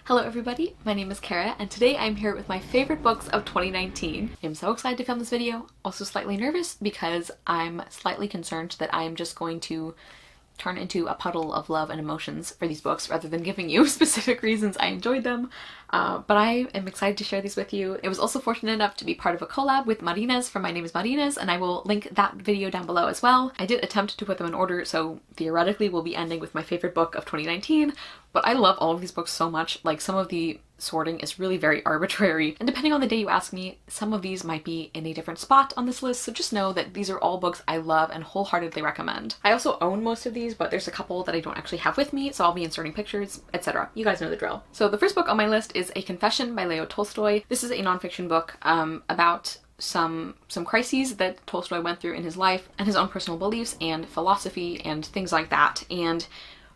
Hello everybody, my name is Kara and today I'm here with my favorite books of 2019. I'm so excited to film this video, also slightly nervous because I'm slightly concerned that I am just going to turn into a puddle of love and emotions for these books rather than giving you specific reasons I enjoyed them. But I am excited to share these with you. It was also fortunate enough to be part of a collab with Marines from My Name is Marines, and I will link that video down below as well. I did attempt to put them in order, so theoretically we'll be ending with my favorite book of 2019, but I love all of these books so much. Like, some of the sorting is really very arbitrary, and depending on the day you ask me, some of these might be in a different spot on this list, so just know that these are all books I love and wholeheartedly recommend. I also own most of these, but there's a couple that I don't actually have with me, so I'll be inserting pictures, etc. You guys know the drill. So the first book on my list is A Confession by Leo Tolstoy. This is a nonfiction book about some crises that Tolstoy went through in his life and his own personal beliefs and philosophy and things like that. And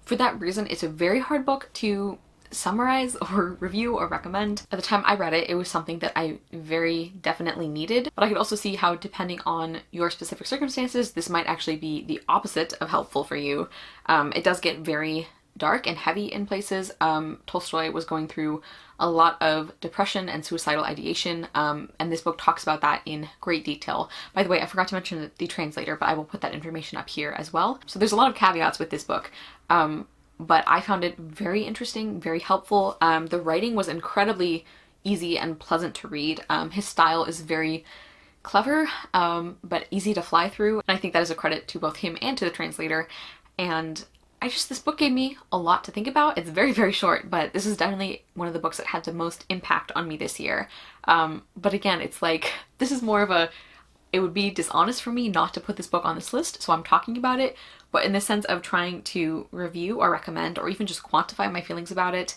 for that reason, it's a very hard book to summarize or review or recommend. At the time I read it, it was something that I very definitely needed, but I could also see how, depending on your specific circumstances, this might actually be the opposite of helpful for you. It does get very dark and heavy in places. Tolstoy was going through a lot of depression and suicidal ideation, and this book talks about that in great detail. By the way, I forgot to mention the translator, but I will put that information up here as well. So there's a lot of caveats with this book, but I found it very interesting, very helpful. The writing was incredibly easy and pleasant to read. His style is very clever, but easy to fly through, and I think that is a credit to both him and to the translator. And this book gave me a lot to think about. It's very, very short, but this is definitely one of the books that had the most impact on me this year. But again, it's like, this is more of a, it would be dishonest for me not to put this book on this list, so I'm talking about it, but in the sense of trying to review or recommend or even just quantify my feelings about it,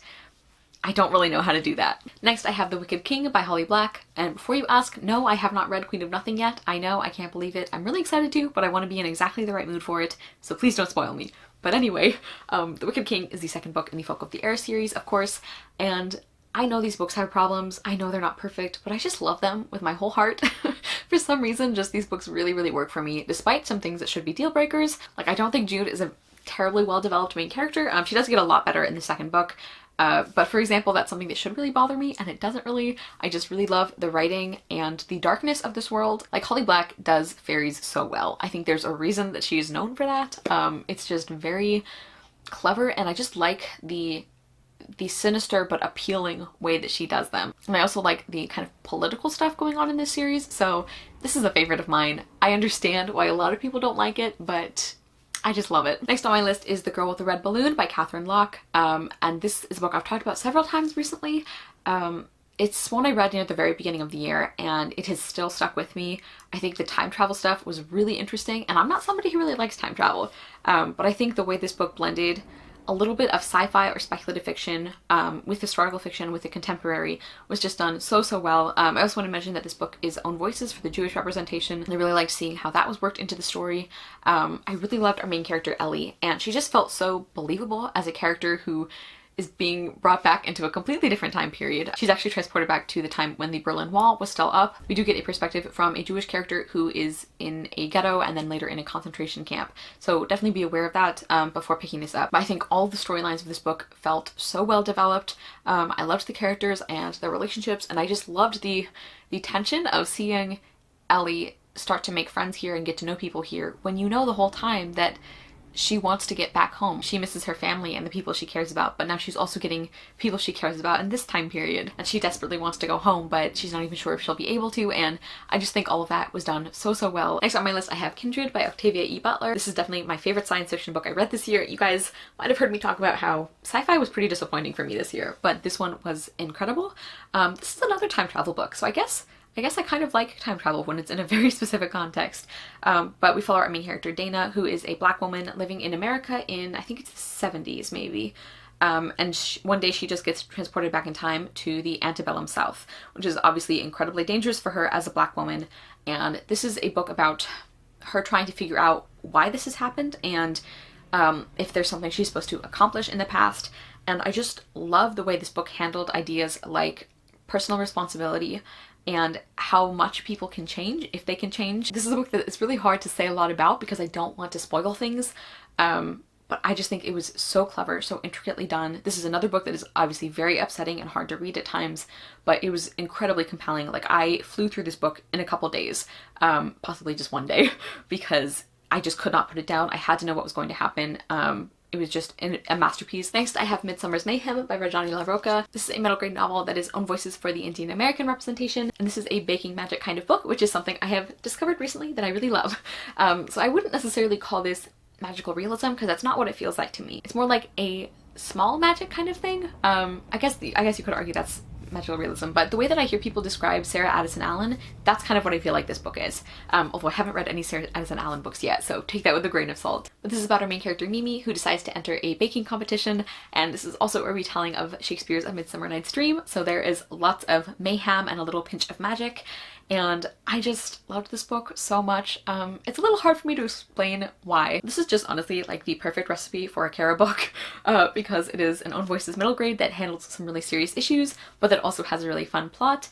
I don't really know how to do that. Next, I have The Wicked King by Holly Black, and before you ask, no, I have not read Queen of Nothing yet. I know, I can't believe it. I'm really excited to, but I want to be in exactly the right mood for it, so please don't spoil me. But anyway, The Wicked King is the second book in the Folk of the Air series, of course, and I know these books have problems, I know they're not perfect, but I just love them with my whole heart. For some reason, just these books really, really work for me, despite some things that should be deal breakers. Like, I don't think Jude is a terribly well-developed main character. She does get a lot better in the second book, but for example, that's something that should really bother me, and it doesn't really. I just really love the writing and the darkness of this world. Like, Holly Black does fairies so well. I think there's a reason that she is known for that. It's just very clever, and I just like the sinister but appealing way that she does them. And I also like the kind of political stuff going on in this series, so this is a favorite of mine. I understand why a lot of people don't like it, but I just love it. Next on my list is The Girl with the Red Balloon by Catherine Locke, and this is a book I've talked about several times recently. It's one I read near the very beginning of the year, and it has still stuck with me. I think the time travel stuff was really interesting, and I'm not somebody who really likes time travel, but I think the way this book blended a little bit of sci-fi or speculative fiction with historical fiction, with the contemporary, was just done so, so well. I also want to mention that this book is Own Voices for the Jewish representation. I really liked seeing how that was worked into the story. I really loved our main character, Ellie, and she just felt so believable as a character who is being brought back into a completely different time period. She's actually transported back to the time when the Berlin Wall was still up. We do get a perspective from a Jewish character who is in a ghetto and then later in a concentration camp. So definitely be aware of that before picking this up. I think all the storylines of this book felt so well developed. I loved the characters and their relationships, and I just loved the tension of seeing Ellie start to make friends here and get to know people here when you know the whole time that she wants to get back home. She misses her family and the people she cares about, but now she's also getting people she cares about in this time period. And she desperately wants to go home, but she's not even sure if she'll be able to, and I just think all of that was done so, so well. Next on my list, I have Kindred by Octavia E. Butler. This is definitely my favorite science fiction book I read this year. You guys might have heard me talk about how sci-fi was pretty disappointing for me this year, but this one was incredible. This is another time travel book, so I guess I kind of like time travel when it's in a very specific context. But we follow our main character, Dana, who is a black woman living in America in, I think it's the 70s maybe. And one day she just gets transported back in time to the antebellum South, which is obviously incredibly dangerous for her as a black woman. And this is a book about her trying to figure out why this has happened and if there's something she's supposed to accomplish in the past. And I just love the way this book handled ideas like personal responsibility and how much people can change if they can change. This is a book that it's really hard to say a lot about because I don't want to spoil things, but I just think it was so clever, so intricately done. This is another book that is obviously very upsetting and hard to read at times, but it was incredibly compelling. Like, I flew through this book in a couple days, possibly just one day, because I just could not put it down. I had to know what was going to happen. It was just a masterpiece. Next, I have Midsummers Mayhem by Rajani LaRocca. This is a middle grade novel that is own voices for the Indian American representation, and this is a baking magic kind of book, which is something I have discovered recently that I really love. So I wouldn't necessarily call this magical realism, because that's not what it feels like to me. It's more like a small magic kind of thing. I guess you could argue that's magical realism, but the way that I hear people describe Sarah Addison Allen, that's kind of what I feel like this book is. Although I haven't read any Sarah Addison Allen books yet, so take that with a grain of salt. But this is about our main character Mimi, who decides to enter a baking competition, and this is also a retelling of Shakespeare's A Midsummer Night's Dream, so there is lots of mayhem and a little pinch of magic. And I just loved this book so much. It's a little hard for me to explain why. This is just honestly like the perfect recipe for a Kara book, because it is an own voices middle grade that handles some really serious issues, but that also has a really fun plot.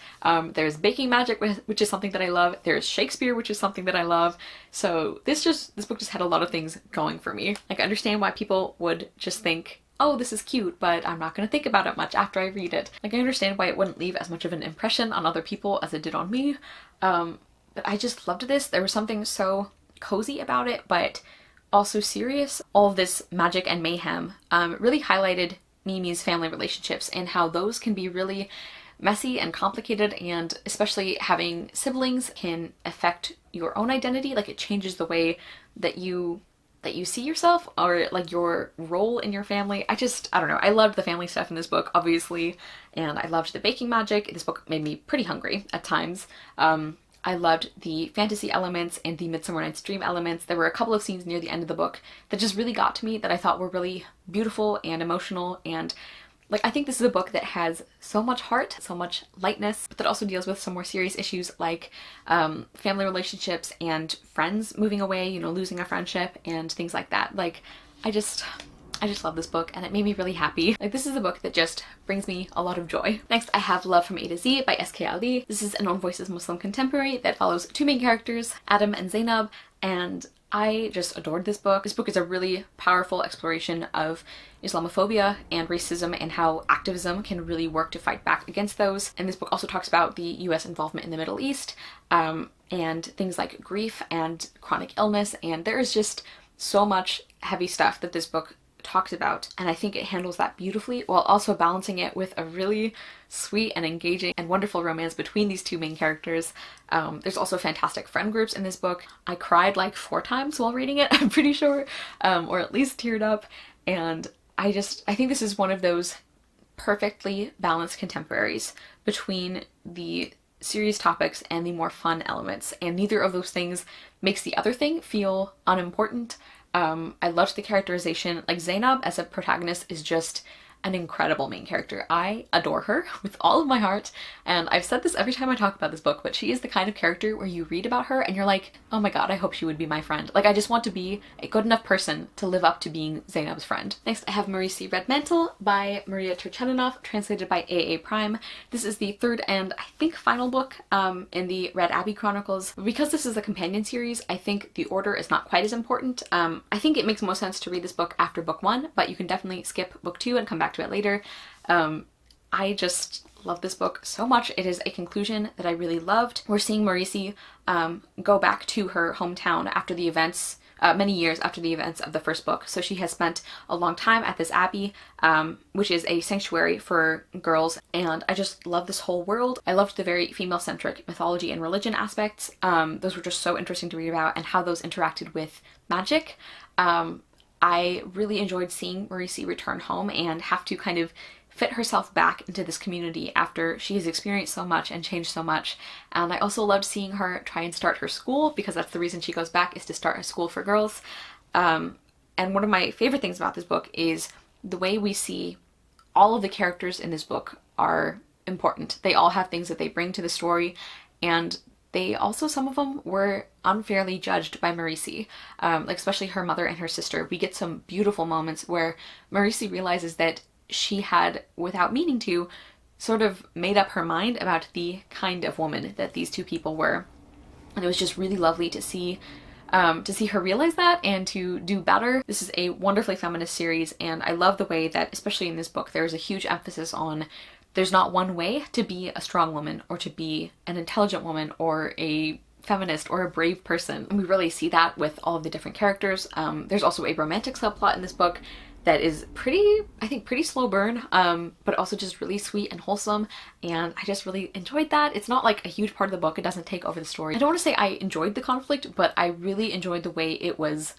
There's baking magic, which is something that I love. There's Shakespeare, which is something that I love. So this book just had a lot of things going for me. Like, I understand why people would just think, oh, this is cute, but I'm not going to think about it much after I read it. Like, I understand why it wouldn't leave as much of an impression on other people as it did on me, but I just loved this. There was something so cozy about it, but also serious. All of this magic and mayhem really highlighted Mimi's family relationships and how those can be really messy and complicated, and especially having siblings can affect your own identity. Like, it changes the way that you see yourself, or like your role in your family. I don't know. I loved the family stuff in this book, obviously, and I loved the baking magic. This book made me pretty hungry at times. I loved the fantasy elements and the Midsummer Night's Dream elements. There were a couple of scenes near the end of the book that just really got to me, that I thought were really beautiful and emotional, and like, I think this is a book that has so much heart, so much lightness, but that also deals with some more serious issues like family relationships and friends moving away, you know, losing a friendship and things like that. Like, I just love this book, and it made me really happy. Like, this is a book that just brings me a lot of joy. Next, I have Love from A to Z by S.K. Ali. This is an own voices Muslim contemporary that follows two main characters, Adam and Zainab, and I just adored this book. This book is a really powerful exploration of Islamophobia and racism, and how activism can really work to fight back against those. And this book also talks about the US involvement in the Middle East, and things like grief and chronic illness, and there is just so much heavy stuff that this book talks about, and I think it handles that beautifully while also balancing it with a really sweet and engaging and wonderful romance between these two main characters. There's also fantastic friend groups in this book. I cried like 4 times while reading it, I'm pretty sure, or at least teared up, and I think this is one of those perfectly balanced contemporaries between the serious topics and the more fun elements, and neither of those things makes the other thing feel unimportant. I loved the characterization. Like, Zainab as a protagonist is just an incredible main character. I adore her with all of my heart, and I've said this every time I talk about this book, but she is the kind of character where you read about her and you're like, oh my god, I hope she would be my friend. Like, I just want to be a good enough person to live up to being Zainab's friend. Next, I have Maresi Red Mantle by Maria Turchaninov, translated by A.A. Prime. This is the third and I think final book in the Red Abbey Chronicles. Because this is a companion series, I think the order is not quite as important. I think it makes most sense to read this book after book 1, but you can definitely skip book 2 and come back to it later. I just love this book so much. It is a conclusion that I really loved. We're seeing Maurice go back to her hometown after the events, many years after the events of the first book. So she has spent a long time at this abbey, which is a sanctuary for girls, and I just love this whole world. I loved the very female-centric mythology and religion aspects. Those were just so interesting to read about, and how those interacted with magic. I really enjoyed seeing Maurice return home and have to kind of fit herself back into this community after she has experienced so much and changed so much. And I also loved seeing her try and start her school, because that's the reason she goes back, is to start a school for girls. And one of my favorite things about this book is the way we see all of the characters in this book are important. They all have things that they bring to the story, and they also, some of them were unfairly judged by Maurice, like especially her mother and her sister. We get some beautiful moments where Maurice realizes that she had, without meaning to, sort of made up her mind about the kind of woman that these two people were. And it was just really lovely to see to see her realize that and to do better. This is a wonderfully feminist series, and I love the way that, especially in this book, there is a huge emphasis on there's not one way to be a strong woman or to be an intelligent woman or a feminist or a brave person. And we really see that with all of the different characters. There's also a romantic subplot in this book that is I think pretty slow burn, but also just really sweet and wholesome, and I just really enjoyed that. It's not like a huge part of the book, it doesn't take over the story. I don't want to say I enjoyed the conflict, but I really enjoyed the way it was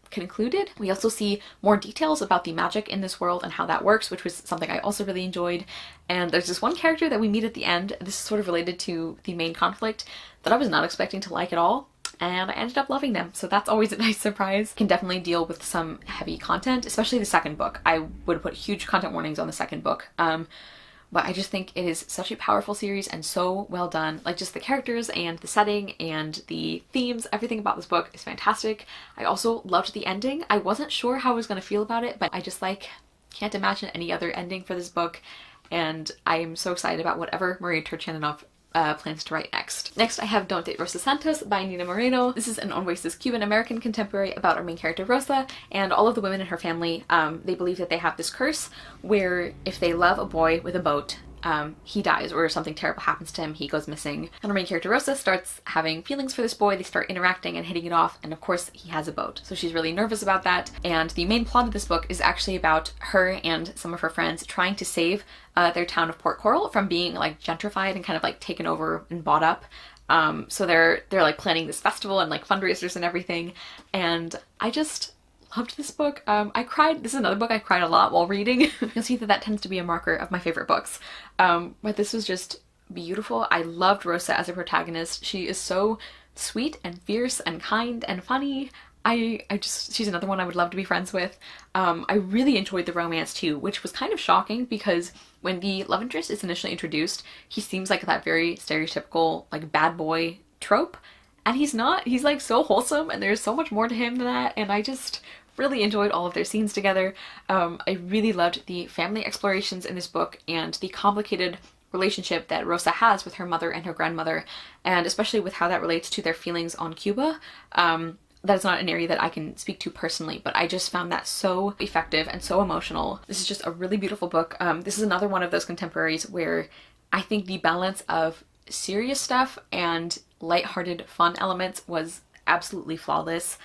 concluded. We also see more details about the magic in this world and how that works, which was something I also really enjoyed. And there's this one character that we meet at the end, this is sort of related to the main conflict, that I was not expecting to like at all, and I ended up loving them, so that's always a nice surprise. Can definitely deal with some heavy content, especially the second book. I would put huge content warnings on the second book. But I just think it is such a powerful series and so well done. Like, just the characters and the setting and the themes, everything about this book is fantastic. I also loved the ending. I wasn't sure how I was going to feel about it, but I just like can't imagine any other ending for this book. And I'm so excited about whatever Maria Turchaninov plans to write next. Next, I have Don't Date Rosa Santos by Nina Moreno. This is an Oasis Cuban-American contemporary about our main character Rosa, and all of the women in her family, they believe that they have this curse where if they love a boy with a boat, he dies or something terrible happens to him, he goes missing. And our main character Rosa starts having feelings for this boy, they start interacting and hitting it off, and of course he has a boat. So she's really nervous about that, and the main plot of this book is actually about her and some of her friends trying to save their town of Port Coral from being like gentrified and kind of like taken over and bought up. So they're like planning this festival and like fundraisers and everything, and I just loved this book. I cried. This is another book I cried a lot while reading. You'll see that that tends to be a marker of my favorite books. But this was just beautiful. I loved Rosa as a protagonist. She is so sweet and fierce and kind and funny. She's another one I would love to be friends with. I really enjoyed the romance too, which was kind of shocking because when the love interest is initially introduced, he seems like that very stereotypical like bad boy trope. And he's not. He's like so wholesome, and there's so much more to him than that, and I just really enjoyed all of their scenes together. I really loved the family explorations in this book and the complicated relationship that Rosa has with her mother and her grandmother, and especially with how that relates to their feelings on Cuba. That is not an area that I can speak to personally, but I just found that so effective and so emotional. This is just a really beautiful book. This is another one of those contemporaries where I think the balance of serious stuff and lighthearted fun elements was absolutely flawless.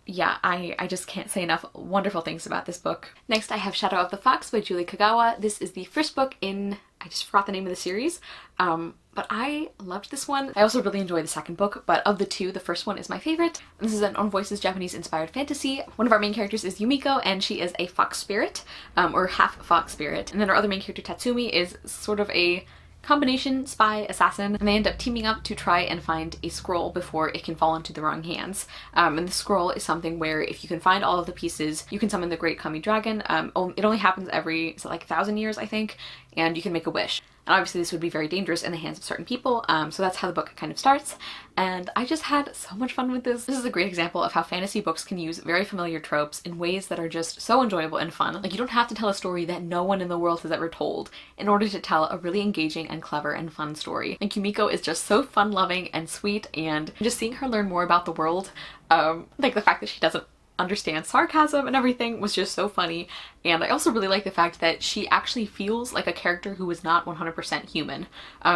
Yeah, I just can't say enough wonderful things about this book. Next, I have Shadow of the Fox by Julie Kagawa. This is the first book in, I just forgot the name of the series, but I loved this one. I also really enjoyed the second book, but of the two, the first one is my favorite. This is an On Voices Japanese-inspired fantasy. One of our main characters is Yumiko, and she is a fox spirit, or half fox spirit. And then our other main character, Tatsumi, is sort of a combination spy assassin, and they end up teaming up to try and find a scroll before it can fall into the wrong hands. And the scroll is something where if you can find all of the pieces, you can summon the Great Kami Dragon. It only happens every, is it like 1,000 years, I think, and you can make a wish. And obviously this would be very dangerous in the hands of certain people, so that's how the book kind of starts. And I just had so much fun with this. This is a great example of how fantasy books can use very familiar tropes in ways that are just so enjoyable and fun. Like, you don't have to tell a story that no one in the world has ever told in order to tell a really engaging and clever and fun story. And Yumiko is just so fun-loving and sweet, and just seeing her learn more about the world, like the fact that she doesn't understand sarcasm and everything was just so funny. And I also really like the fact that she actually feels like a character who is not 100% human.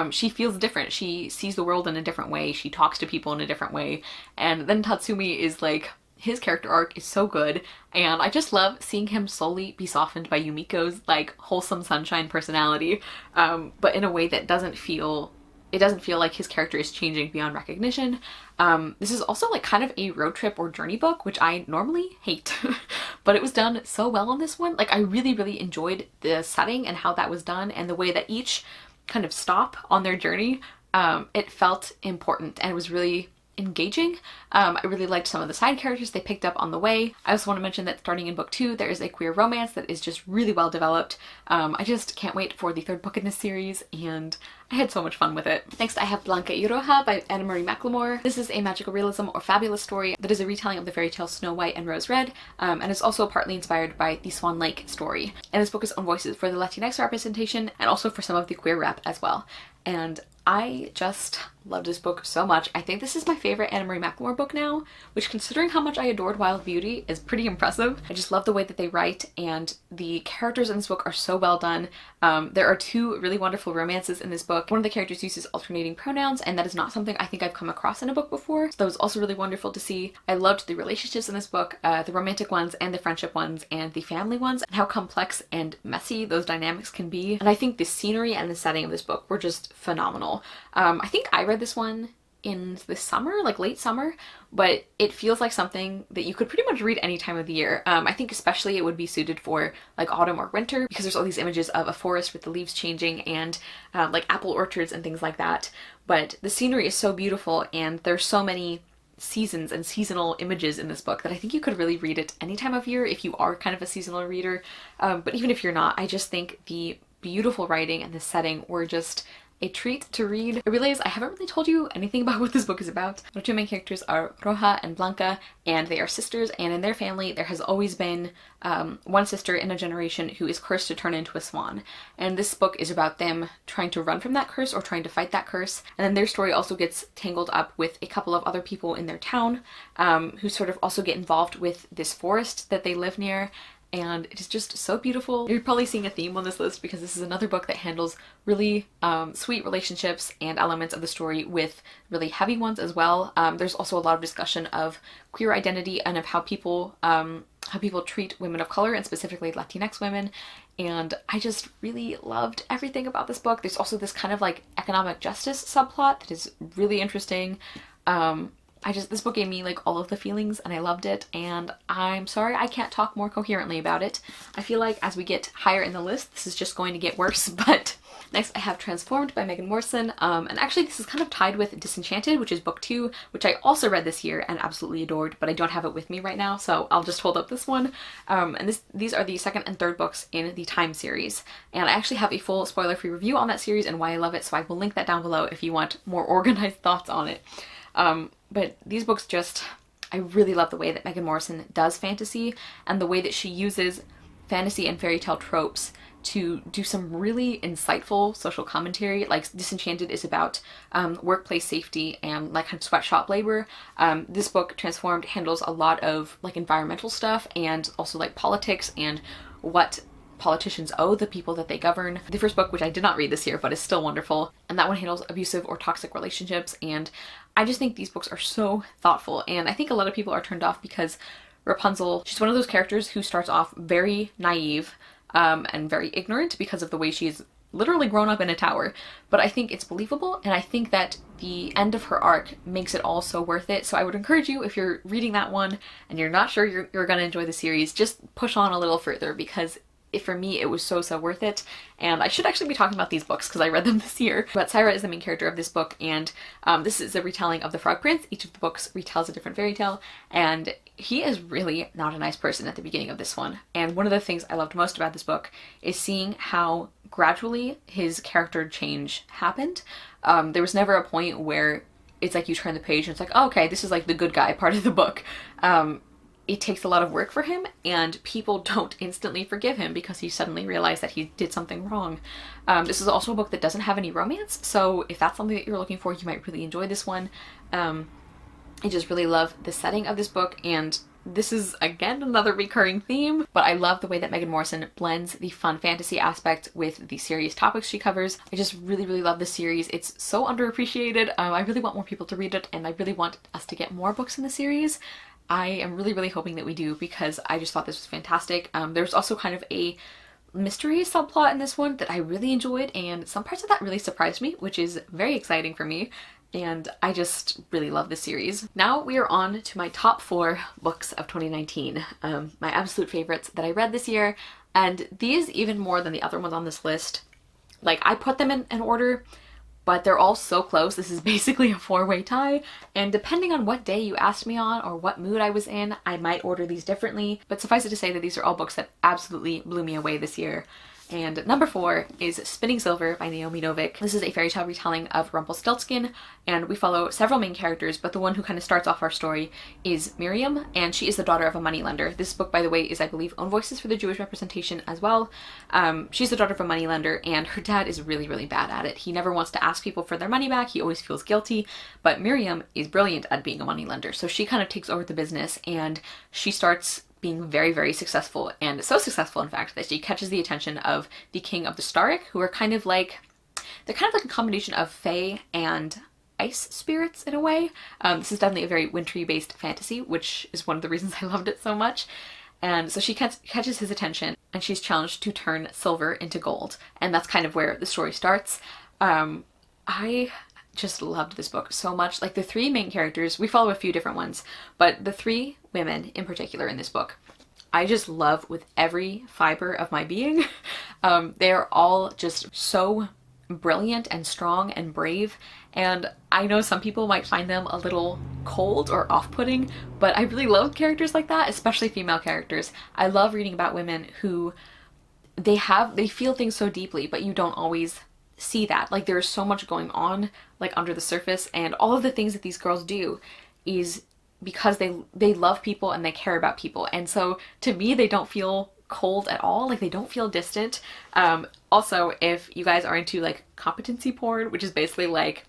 She feels different. She sees the world in a different way. She talks to people in a different way. And then Tatsumi is like, his character arc is so good, and I just love seeing him slowly be softened by Yumiko's like wholesome sunshine personality, but in a way that doesn't feel like his character is changing beyond recognition. This is also like kind of a road trip or journey book, which I normally hate, but it was done so well on this one. Like, I really, really enjoyed the setting and how that was done, and the way that each kind of stop on their journey, it felt important and it was really engaging. I really liked some of the side characters they picked up on the way. I also want to mention that starting in book 2, there is a queer romance that is just really well developed. I just can't wait for the third book in this series, and I had so much fun with it. Next, I have Blunkett Iroha by Anna Marie McLemore. This is a magical realism or fabulous story that is a retelling of the fairy tale Snow White and Rose Red, and is also partly inspired by the Swan Lake story. And this book is on voices for the Latinx representation and also for some of the queer rep as well. And I just love this book so much. I think this is my favorite Anna Marie McLemore book now, which, considering how much I adored Wild Beauty, is pretty impressive. I just love the way that they write, and the characters in this book are so well done. There are two really wonderful romances in this book. One of the characters uses alternating pronouns, and that is not something I think I've come across in a book before, so that was also really wonderful to see. I loved the relationships in this book, the romantic ones and the friendship ones and the family ones, and how complex and messy those dynamics can be. And I think the scenery and the setting of this book were just phenomenal. I think I read this one in the summer, like late summer, but it feels like something that you could pretty much read any time of the year. I think especially it would be suited for like autumn or winter, because there's all these images of a forest with the leaves changing and like apple orchards and things like that. But the scenery is so beautiful, and there's so many seasons and seasonal images in this book that I think you could really read it any time of year if you are kind of a seasonal reader. But even if you're not, I just think the beautiful writing and the setting were just a treat to read. I realize I haven't really told you anything about what this book is about. The two main characters are Rosa and Blunkett, and they are sisters, and in their family there has always been one sister in a generation who is cursed to turn into a swan. And this book is about them trying to run from that curse or trying to fight that curse. And then their story also gets tangled up with a couple of other people in their town who sort of also get involved with this forest that they live near. And it is just so beautiful. You're probably seeing a theme on this list because this is another book that handles really sweet relationships and elements of the story with really heavy ones as well. There's also a lot of discussion of queer identity and of how people treat women of color, and specifically Latinx women. And I just really loved everything about this book. There's also this kind of like economic justice subplot that is really interesting. This book gave me like all of the feelings, and I loved it, and I'm sorry I can't talk more coherently about it. I feel like as we get higher in the list, this is just going to get worse. But next I have Transformed by Megan Morrison, and actually this is kind of tied with Disenchanted, which is book 2, which I also read this year and absolutely adored, but I don't have it with me right now, so I'll just hold up this one. And these are the second and third books in the Time series, and I actually have a full spoiler-free review on that series and why I love it, so I will link that down below if you want more organized thoughts on it. But these books I really love the way that Megan Morrison does fantasy, and the way that she uses fantasy and fairy tale tropes to do some really insightful social commentary. Like Disenchanted is about workplace safety and like kind of sweatshop labor. This book, Transformed, handles a lot of like environmental stuff and also like politics and what politicians owe the people that they govern. The first book, which I did not read this year but is still wonderful, and that one handles abusive or toxic relationships. And I just think these books are so thoughtful, and I think a lot of people are turned off because Rapunzel, she's one of those characters who starts off very naive and very ignorant because of the way she's literally grown up in a tower. But I think it's believable, and I think that the end of her arc makes it all so worth it. So I would encourage you, if you're reading that one and you're not sure you're gonna enjoy the series, just push on a little further, because for me, it was so worth it. And I should actually be talking about these books because I read them this year. But Syra is the main character of this book, and this is a retelling of The Frog Prince. Each of the books retells a different fairy tale, and he is really not a nice person at the beginning of this one. And one of the things I loved most about this book is seeing how gradually his character change happened. There was never a point where it's like you turn the page and it's like, oh, okay, this is like the good guy part of the book. It takes a lot of work for him, and people don't instantly forgive him because he suddenly realized that he did something wrong. This is also a book that doesn't have any romance, so if that's something that you're looking for, you might really enjoy this one. I just really love the setting of this book, and this is again another recurring theme, but I love the way that Megan Morrison blends the fun fantasy aspect with the serious topics she covers. I just really love this series. It's so underappreciated. I really want more people to read it, and I really want us to get more books in the series. I am really hoping that we do, because I just thought this was fantastic. There's also kind of a mystery subplot in this one that I really enjoyed, and some parts of that really surprised me, which is very exciting for me, and I just really love this series. Now we are on to my top 4 books of 2019, my absolute favorites that I read this year, and these, even more than the other ones on this list, like I put them in order, but they're all so close. This is basically a 4-way tie, and depending on what day you asked me on or what mood I was in, I might order these differently. But suffice it to say that these are all books that absolutely blew me away this year. And number 4 is Spinning Silver by Naomi Novik. This is a fairy tale retelling of Rumpelstiltskin, and we follow several main characters, but the one who kind of starts off our story is Miriam, and she is the daughter of a moneylender. This book, by the way, is, I believe, Own Voices for the Jewish representation as well. She's the daughter of a moneylender, and her dad is really, really bad at it. He never wants to ask people for their money back. He always feels guilty, but Miriam is brilliant at being a moneylender, so she kind of takes over the business, and she starts being very, very successful, and so successful, in fact, that she catches the attention of the king of the Starrick, who are kind of like, they're kind of like a combination of fae and ice spirits in a way. This is definitely a very wintry based fantasy, which is one of the reasons I loved it so much. And so she catches his attention, and she's challenged to turn silver into gold, and that's kind of where the story starts. I just loved this book so much. Like, the 3 main characters, we follow a few different ones, but the 3 women in particular in this book, I just love with every fiber of my being. They are all just so brilliant and strong and brave, and I know some people might find them a little cold or off-putting, but I really love characters like that, especially female characters. I love reading about women who they feel things so deeply, but you don't always see that. Like, there's so much going on, like, under the surface, and all of the things that these girls do is because they love people and they care about people, and so to me they don't feel cold at all. Like, they don't feel distant. Also, if you guys are into like competency porn, which is basically like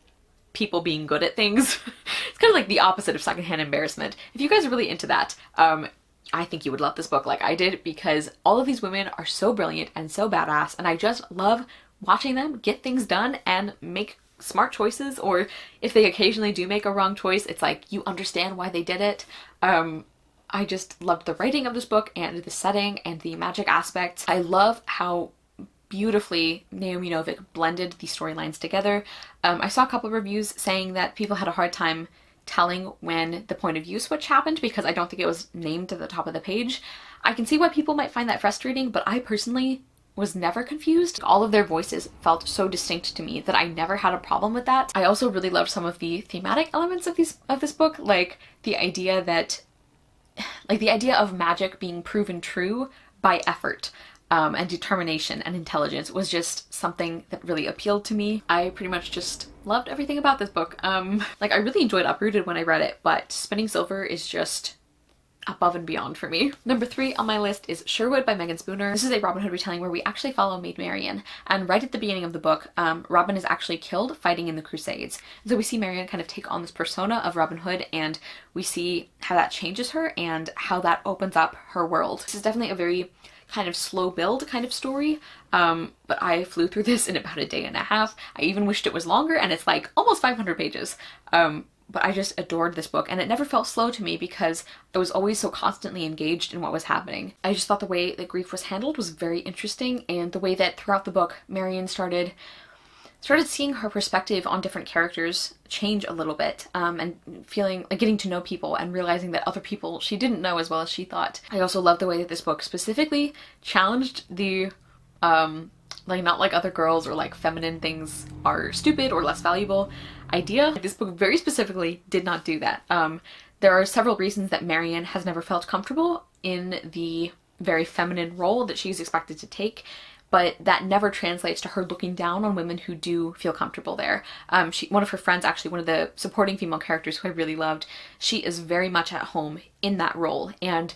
people being good at things, it's kind of like the opposite of secondhand embarrassment. If you guys are really into that, I think you would love this book like I did, because all of these women are so brilliant and so badass, and I just love watching them get things done and make smart choices, or if they occasionally do make a wrong choice, it's like you understand why they did it. I just loved the writing of this book and the setting and the magic aspects. I love how beautifully Naomi Novik blended the storylines together. I saw a couple of reviews saying that people had a hard time telling when the point of view switch happened because I don't think it was named at the top of the page. I can see why people might find that frustrating, but I personally was never confused. All of their voices felt so distinct to me that I never had a problem with that. I also really loved some of the thematic elements of this book, like the idea of magic being proven true by effort, and determination and intelligence was just something that really appealed to me. I pretty much just loved everything about this book. Like, I really enjoyed Uprooted when I read it, but Spinning Silver is just above and beyond for me. Number 3 on my list is Sherwood by Megan Spooner. This is a Robin Hood retelling where we actually follow Maid Marian, and right at the beginning of the book, Robin is actually killed fighting in the Crusades. And so we see Marian kind of take on this persona of Robin Hood, and we see how that changes her and how that opens up her world. This is definitely a very kind of slow build kind of story, but I flew through this in about a day and a half. I even wished it was longer, and it's like almost 500 pages. But I just adored this book, and it never felt slow to me because I was always so constantly engaged in what was happening. I just thought the way that grief was handled was very interesting, and the way that throughout the book Marian started seeing her perspective on different characters change a little bit, and feeling like getting to know people and realizing that other people she didn't know as well as she thought. I also love the way that this book specifically challenged the like, not like other girls or like feminine things are stupid or less valuable idea. This book very specifically did not do that. There are several reasons that Marian has never felt comfortable in the very feminine role that she's expected to take, but that never translates to her looking down on women who do feel comfortable there. One of her friends, actually one of the supporting female characters who I really loved, she is very much at home in that role, and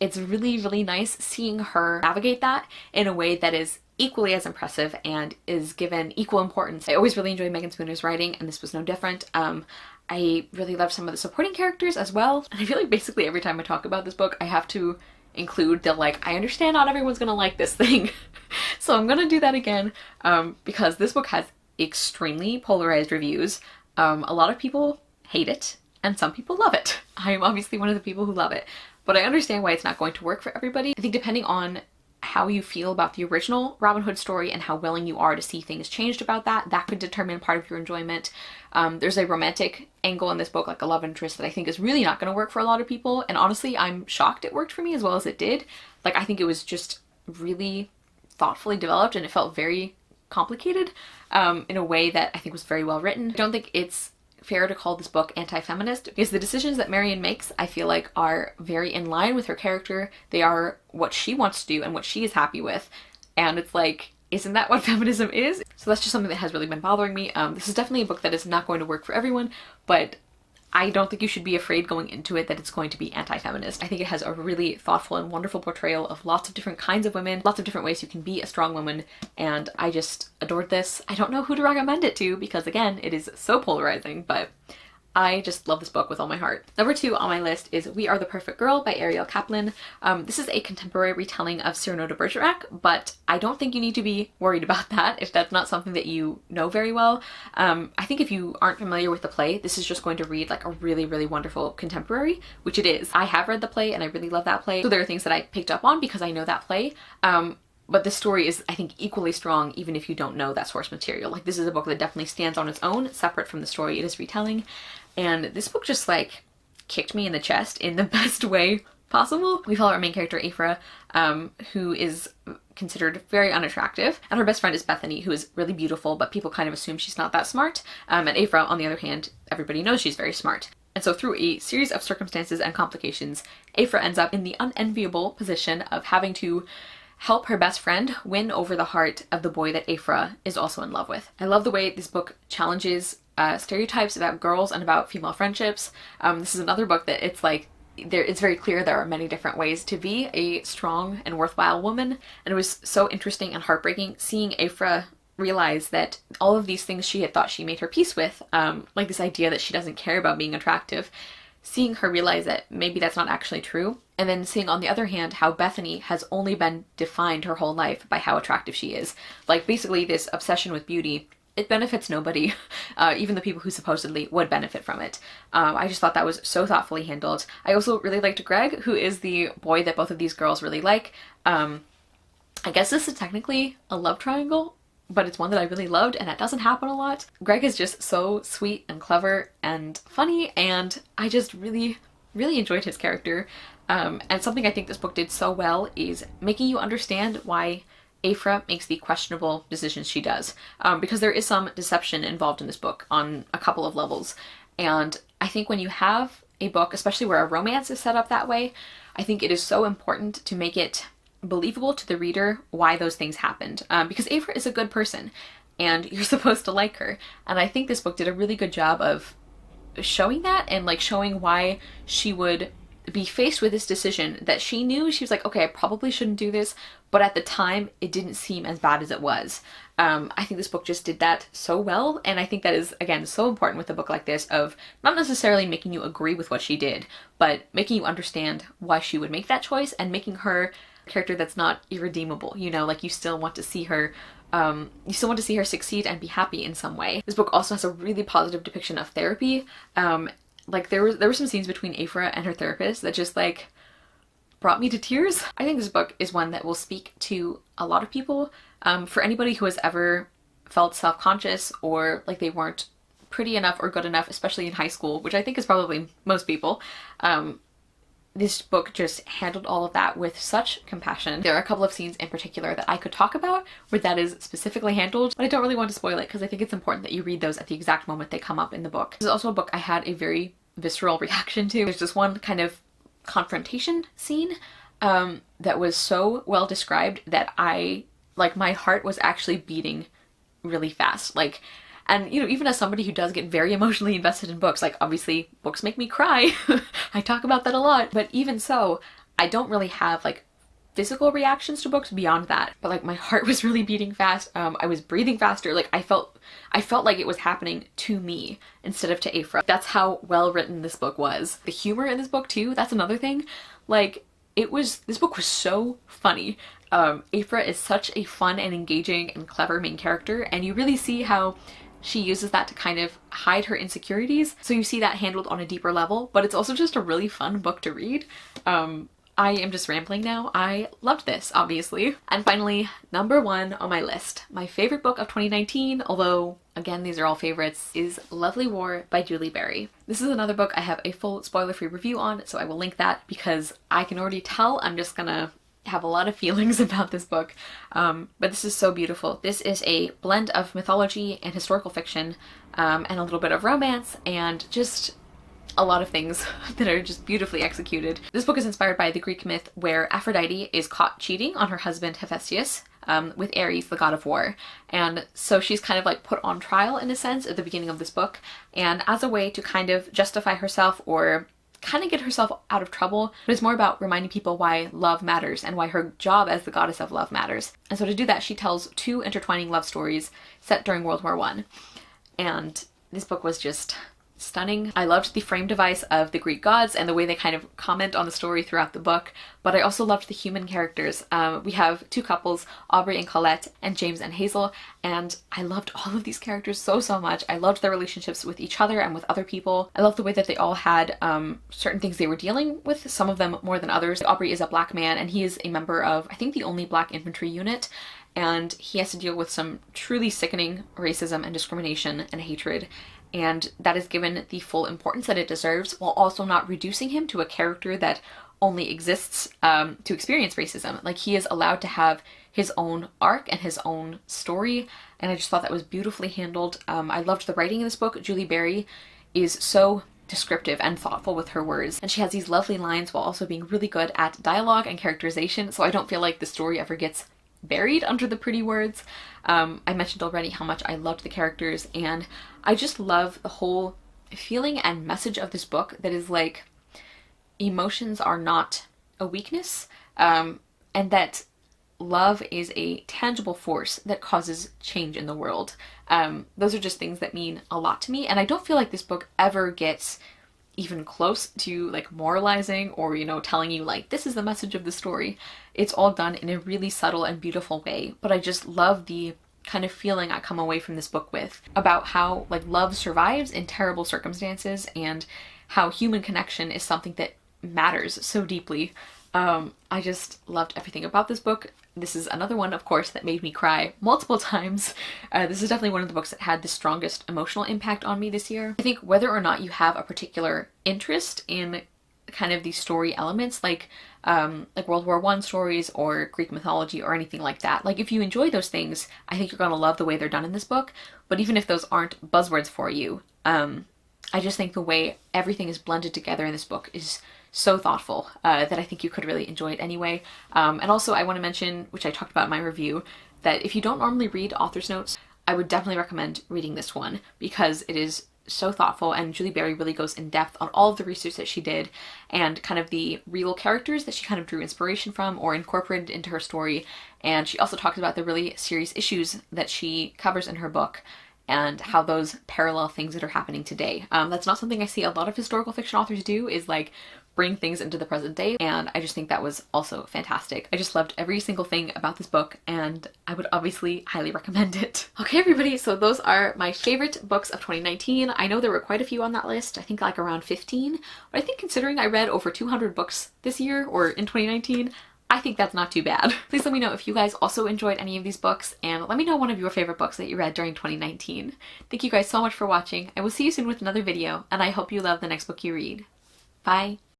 it's really, really nice seeing her navigate that in a way that is equally as impressive and is given equal importance. I always really enjoy Megan Spooner's writing, and this was no different. I really love some of the supporting characters as well, and I feel like basically every time I talk about this book I have to include the like, I understand not everyone's gonna like this thing. So I'm gonna do that again, because this book has extremely polarized reviews. A lot of people hate it and some people love it. I am obviously one of the people who love it, but I understand why it's not going to work for everybody. I think depending on how you feel about the original Robin Hood story and how willing you are to see things changed about that, that could determine part of your enjoyment. There's a romantic angle in this book, like a love interest, that I think is really not going to work for a lot of people, and honestly I'm shocked it worked for me as well as it did. Like, I think it was just really thoughtfully developed, and it felt very complicated in a way that I think was very well written. I don't think it's fair to call this book anti-feminist, because the decisions that Marian makes I feel like are very in line with her character. They are what she wants to do and what she is happy with. And it's like, isn't that what feminism is? So that's just something that has really been bothering me. This is definitely a book that is not going to work for everyone, but I don't think you should be afraid going into it that it's going to be anti-feminist. I think it has a really thoughtful and wonderful portrayal of lots of different kinds of women, lots of different ways you can be a strong woman, and I just adored this. I don't know who to recommend it to because, again, it is so polarizing, but I just love this book with all my heart. Number 2 on my list is We Are the Perfect Girl by Ariel Kaplan. This is a contemporary retelling of Cyrano de Bergerac, but I don't think you need to be worried about that if that's not something that you know very well. I think if you aren't familiar with the play, this is just going to read like a really, really wonderful contemporary, which it is. I have read the play and I really love that play. So there are things that I picked up on because I know that play. But the story is, I think, equally strong even if you don't know that source material. Like, this is a book that definitely stands on its own, separate from the story it is retelling. And this book just, like, kicked me in the chest in the best way possible. We follow our main character, Aphra, who is considered very unattractive. And her best friend is Bethany, who is really beautiful, but people kind of assume she's not that smart. And Aphra, on the other hand, everybody knows she's very smart. And so through a series of circumstances and complications, Aphra ends up in the unenviable position of having to help her best friend win over the heart of the boy that Aphra is also in love with. I love the way this book challenges stereotypes about girls and about female friendships. This is another book that it's like, it's very clear there are many different ways to be a strong and worthwhile woman. And it was so interesting and heartbreaking seeing Aphra realize that all of these things she had thought she made her peace with, like this idea that she doesn't care about being attractive, seeing her realize that maybe that's not actually true. And then seeing, on the other hand, how Bethany has only been defined her whole life by how attractive she is. Like, basically this obsession with beauty, it benefits nobody, even the people who supposedly would benefit from it. I just thought that was so thoughtfully handled. I also really liked Greg, who is the boy that both of these girls really like. I guess this is technically a love triangle, but it's one that I really loved, and that doesn't happen a lot. Greg is just so sweet and clever and funny, and I just really, really enjoyed his character. And something I think this book did so well is making you understand why Aphra makes the questionable decisions she does. Because there is some deception involved in this book on a couple of levels. And I think when you have a book, especially where a romance is set up that way, I think it is so important to make it believable to the reader why those things happened. Because Aphra is a good person and you're supposed to like her. And I think this book did a really good job of showing that and like showing why she would be faced with this decision that she knew. She was like, okay, I probably shouldn't do this, but at the time it didn't seem as bad as it was. I think this book just did that so well, and I think that is, again, so important with a book like this, of not necessarily making you agree with what she did, but making you understand why she would make that choice and making her a character that's not irredeemable, you know, like you still want to see her succeed and be happy in some way. This book also has a really positive depiction of therapy. Like there were some scenes between Aphra and her therapist that just like brought me to tears. I think this book is one that will speak to a lot of people. For anybody who has ever felt self-conscious or like they weren't pretty enough or good enough, especially in high school, which I think is probably most people, this book just handled all of that with such compassion. There are a couple of scenes in particular that I could talk about where that is specifically handled, but I don't really want to spoil it because I think it's important that you read those at the exact moment they come up in the book. This is also a book I had a very visceral reaction to. There's just one kind of confrontation scene that was so well described that my heart was actually beating really fast. Like, and you know, even as somebody who does get very emotionally invested in books, like obviously books make me cry. I talk about that a lot, but even so, I don't really have like physical reactions to books beyond that. But like my heart was really beating fast. I was breathing faster. Like I felt like it was happening to me instead of to Aphra. That's how well written this book was. The humor in this book too, that's another thing. Like this book was so funny. Aphra is such a fun and engaging and clever main character, and you really see how she uses that to kind of hide her insecurities. So you see that handled on a deeper level, but it's also just a really fun book to read. I am just rambling now. I loved this, obviously. And finally, number 1 on my list, my favorite book of 2019, although again, these are all favorites, is Lovely War by Julie Berry. This is another book I have a full spoiler-free review on, so I will link that because I can already tell I'm just gonna have a lot of feelings about this book, but this is so beautiful. This is a blend of mythology and historical fiction, and a little bit of romance, and just a lot of things that are just beautifully executed. This book is inspired by the Greek myth where Aphrodite is caught cheating on her husband Hephaestus, with Ares, the god of war. And so she's kind of like put on trial in a sense at the beginning of this book. And as a way to kind of justify herself or kind of get herself out of trouble, but it's more about reminding people why love matters and why her job as the goddess of love matters. And so to do that, she tells two intertwining love stories set during World War I. And this book was just stunning. I loved the frame device of the Greek gods and the way they kind of comment on the story throughout the book, but I also loved the human characters. We have two couples, Aubrey and Colette, and James and Hazel, and I loved all of these characters so much. I loved their relationships with each other and with other people. I loved the way that they all had certain things they were dealing with, some of them more than others. Aubrey is a black man, and he is a member of, I think, the only black infantry unit, and he has to deal with some truly sickening racism and discrimination and hatred. And that is given the full importance that it deserves, while also not reducing him to a character that only exists to experience racism. Like, he is allowed to have his own arc and his own story, and I just thought that was beautifully handled. I loved the writing in this book. Julie Berry is so descriptive and thoughtful with her words, and she has these lovely lines while also being really good at dialogue and characterization, so I don't feel like the story ever gets buried under the pretty words. I mentioned already how much I loved the characters, and I just love the whole feeling and message of this book that is like, emotions are not a weakness, and that love is a tangible force that causes change in the world. Those are just things that mean a lot to me, and I don't feel like this book ever gets even close to like moralizing or, you know, telling you like, this is the message of the story. It's all done in a really subtle and beautiful way, but I just love the kind of feeling I come away from this book with about how like love survives in terrible circumstances and how human connection is something that matters so deeply. I just loved everything about this book. This is another one, of course, that made me cry multiple times. This is definitely one of the books that had the strongest emotional impact on me this year. I think whether or not you have a particular interest in kind of these story elements, like World War I stories or Greek mythology or anything like that, like if you enjoy those things, I think you're gonna love the way they're done in this book. But even if those aren't buzzwords for you, I just think the way everything is blended together in this book is so thoughtful that I think you could really enjoy it anyway. And also I want to mention, which I talked about in my review, that if you don't normally read author's notes, I would definitely recommend reading this one because it is so thoughtful, and Julie Berry really goes in depth on all of the research that she did and kind of the real characters that she kind of drew inspiration from or incorporated into her story. And she also talks about the really serious issues that she covers in her book and how those parallel things that are happening today. That's not something I see a lot of historical fiction authors do, is like bring things into the present day, and I just think that was also fantastic. I just loved every single thing about this book, and I would obviously highly recommend it. Okay, everybody, so those are my favorite books of 2019. I know there were quite a few on that list, I think like around 15, but I think considering I read over 200 books this year, or in 2019, I think that's not too bad. Please let me know if you guys also enjoyed any of these books, and let me know one of your favorite books that you read during 2019. Thank you guys so much for watching. I will see you soon with another video, and I hope you love the next book you read. Bye!